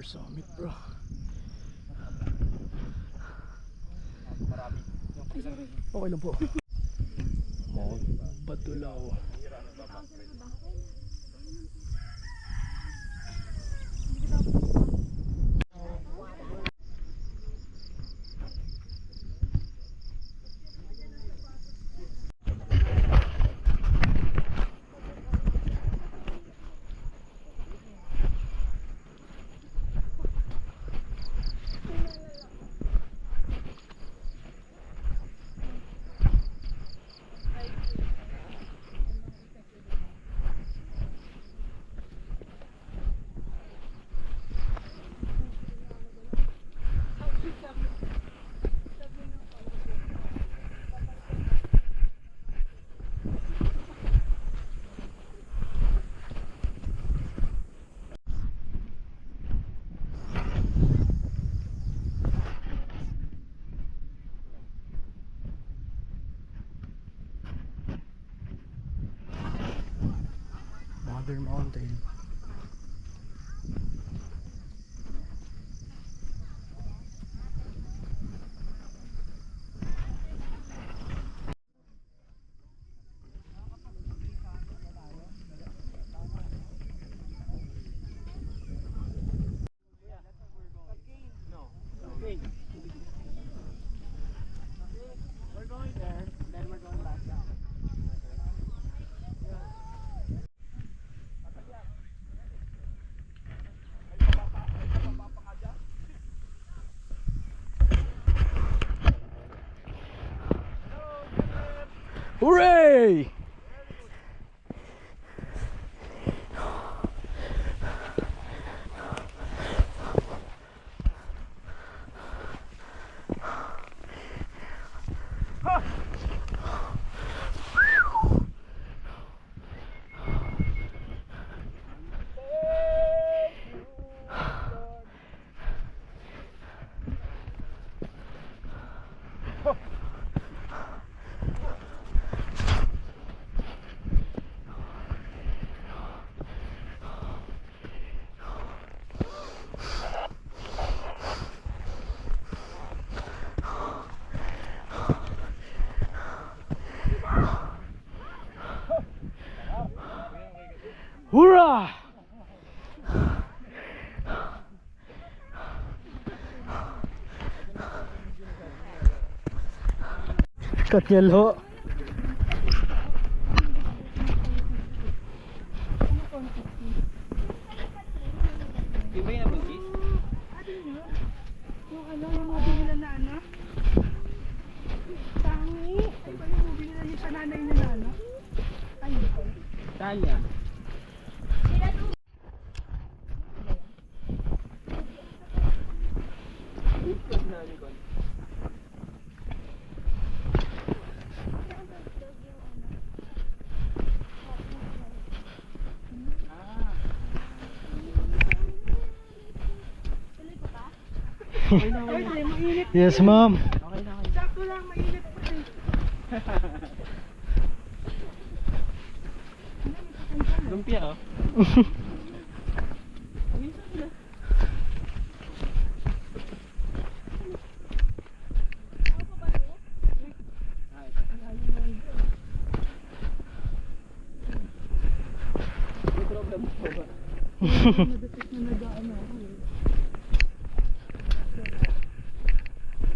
summit, bro. Okay lang po. Batulaw. Mother Mountain. We're going there, then we're going back down. Hooray! Hurrah! Katnyal ho. Yung may nabugis? Yung ano, yung movie nila na ano? Tangi! Ay ba yung movie nila yung sa nanay nila ano? Ano ba? Saan yan? Okay na, okay na. Ay, mainit. Yes, ma'am. Okay na, okay na. Sakto lang, mainit pa eh. Lumpia, oh. May problem po ba? Nadatik na nag-ano ako eh.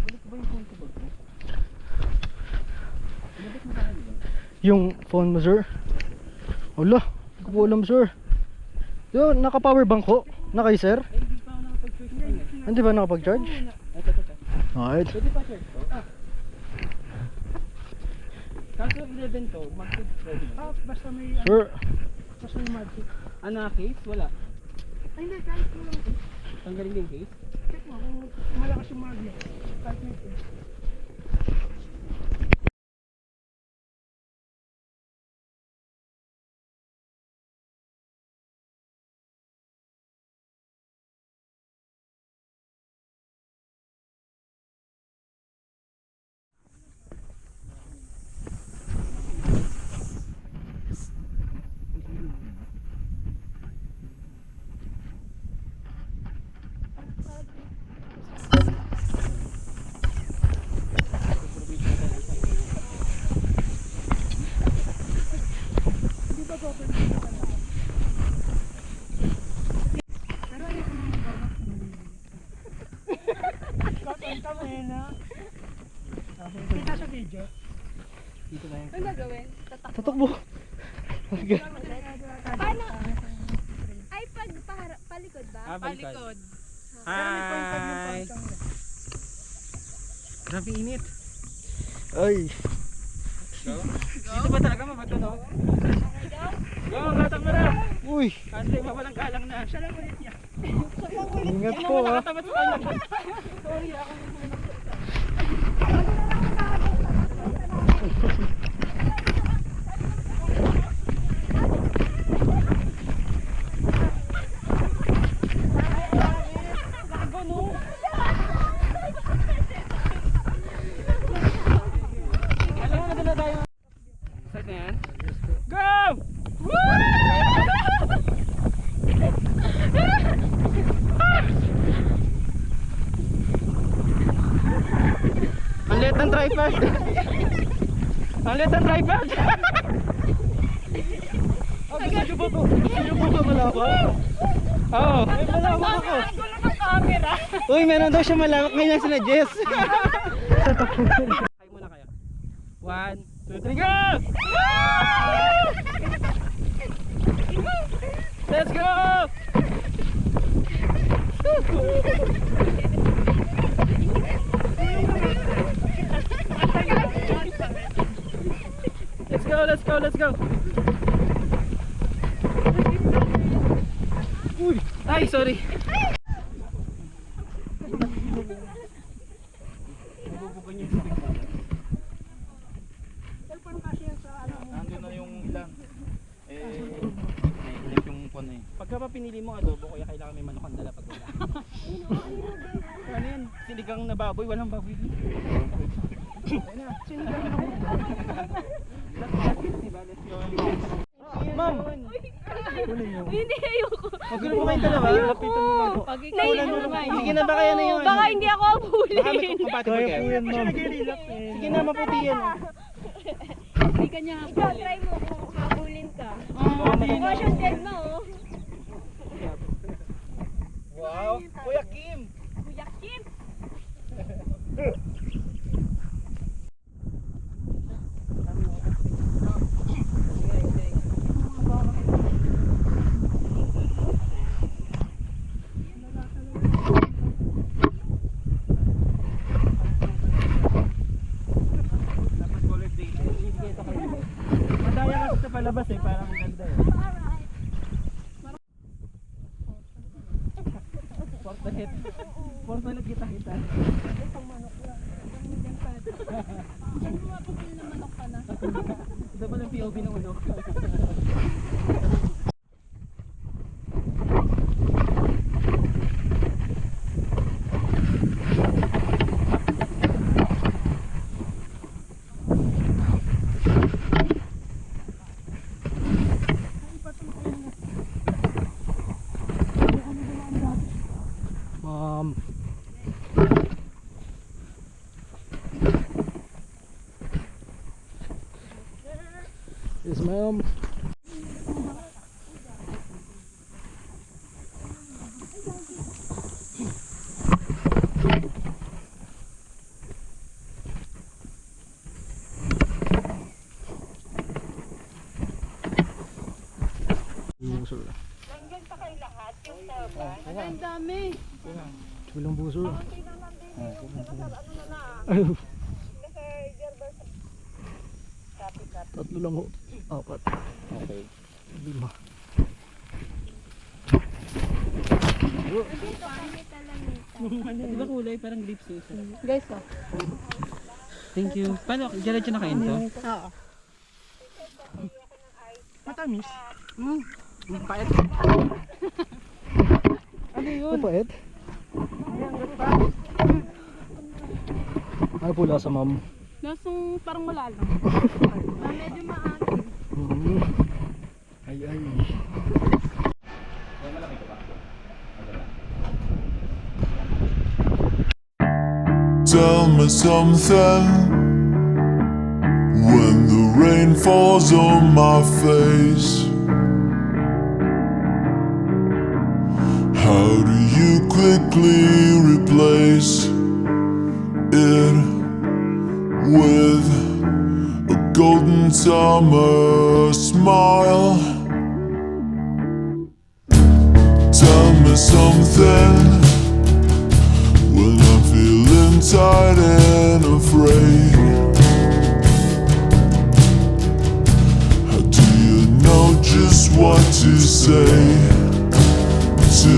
Balik ba yung phone ko ba? Balik mo ba kayo ba? Yung phone mo, sir? Wala, hindi ko po alam, sir. Yo, naka-power bank ko. Na kayo, sir? Eh, hindi pa ako nakapag-charge pa niya. Hindi ba nakapag-charge? Ito. Alright. Pwede pa charge to? Kaso 11 to, mag-charge pwede ba? Ah, basta may ano, Sir, basta may magic. Ano, case? Wala. Ay hindi, kahit mo lang. Tanggalin din case? Check mo kung malakas yung magnet. Kahit may case. Dito na yun. Ano gagawin? Tatakbo. Paano? Ay, palikod ba? Palikod. Hi! Grabe init. Ay. Go. Dito ba talaga mabato, no? Go, gatang mo na! Uy. Andre, mawalang galang na. Siya lang ulit niya. Ingat po ha. Nakatamat sa kanya. Sorry, ako. Start na yan? Go! Ang liit ng tripod! Ang liit ng tripod! Gusto nyo ba to? Gusto nyo ba malawak? Oo! Ay, malawak ako. Camera. Uy, meron daw siya malawak ngayon na sila Jess. Kaya muna kayo. 1, 2, 3, go! Let's go! Let's go, let's go, let's go! Uy! Ay, sorry! Nandun na yung ilan. Naiinip yung pon eh. Pagka pa pinili mo adobo, kaya kailangan may manok ang dala pag wala. Ano yan? Sinigang na baboy, walang baboy dito. Ayun na, sinigang na baboy. Diba? Let's go. Ma'am. Hindi, ayoko. Huwag mo kayong dalawa. Lapitan mo lang po. Sige na ba kaya na yung Baka hindi ako abulin. Baka may kapatid Kaya kayo. po yan, ma'am. Sige na, maputi yan. Hindi ka niya abulin. Ikaw, try mo kung abulin ka. Wash your head mo, oh. Wow! Kuya Kim! Kuya Kim. Tapos colored day. Madaya kasi sa palabas eh, parang ang ganda eh. Fortnite. Fortnite kita-kita. Ito pala yung POV ng manok. Ma'am. Yes, ma'am. Buso. Ang dami. Walang buso. Ay. Tatlo lang ho. Apat. Okay. 5. Di ba kulay? Parang grapes eh. Guys, oh. Thank you. Paano? Diretso na kayo nito? Oo. Matamis. Pait. Ano yun? Mapait. Ano po lasa, ma'am? Lasang parang wala lang. Medyo maasim. Ay, ay. Tell me something when the rain falls on my face. How do you quickly replace it with a summer smile. Tell me something when I'm feeling tired and afraid. How do you know just what to say to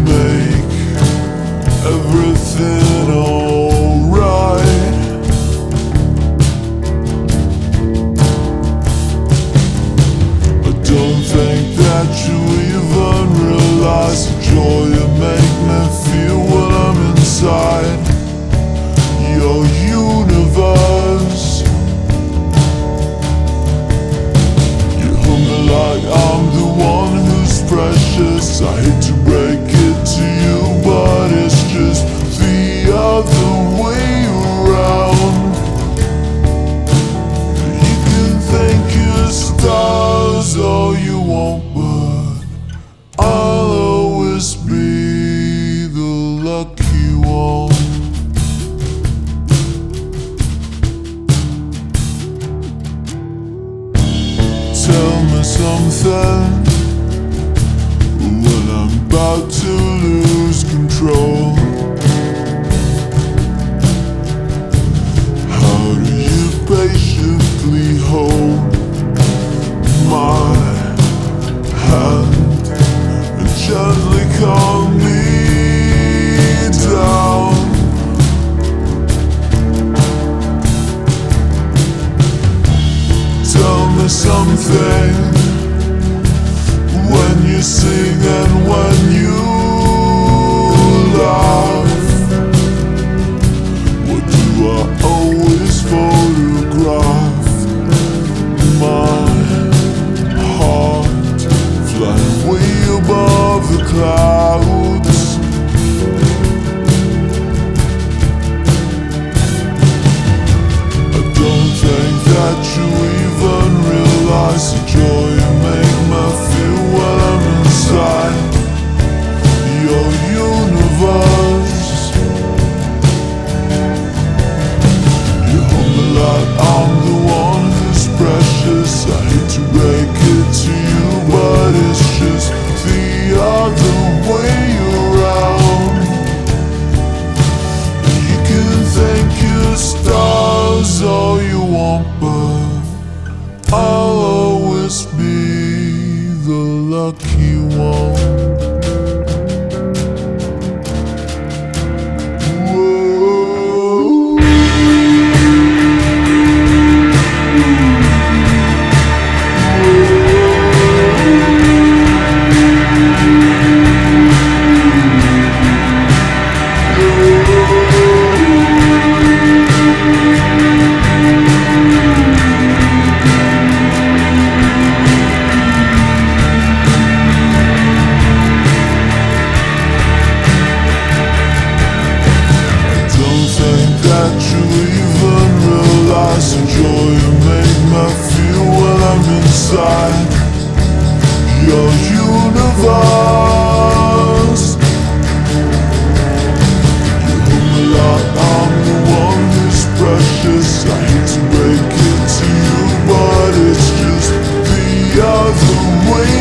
make everything alright? I don't think that you even realize the joy you make me feel when I'm inside your universe. You hold me like I'm the one who's precious. I hate to break it to you, but it's just the other way around. You can thank your stars all you want, but I'll always be the lucky one. Tell me something when I'm about to lose control. How do you patiently hold my hand and gently calm me down? Tell me something when you sing and when you laugh. What do I always photograph? My heart flying way above the clouds. I don't think that you even realize the joy you make me feel when I'm inside your universe. You hold me like I'm the one who's precious. I hate to break it to you, but it's just the other way around. You can thank your stars all you want, but I'll always be the lucky one. Whoa. Don't think that you even realize the joy you make me feel when I'm inside your universe. You hold me like I'm the one who's precious. I hate to break it to you, but it's just the other way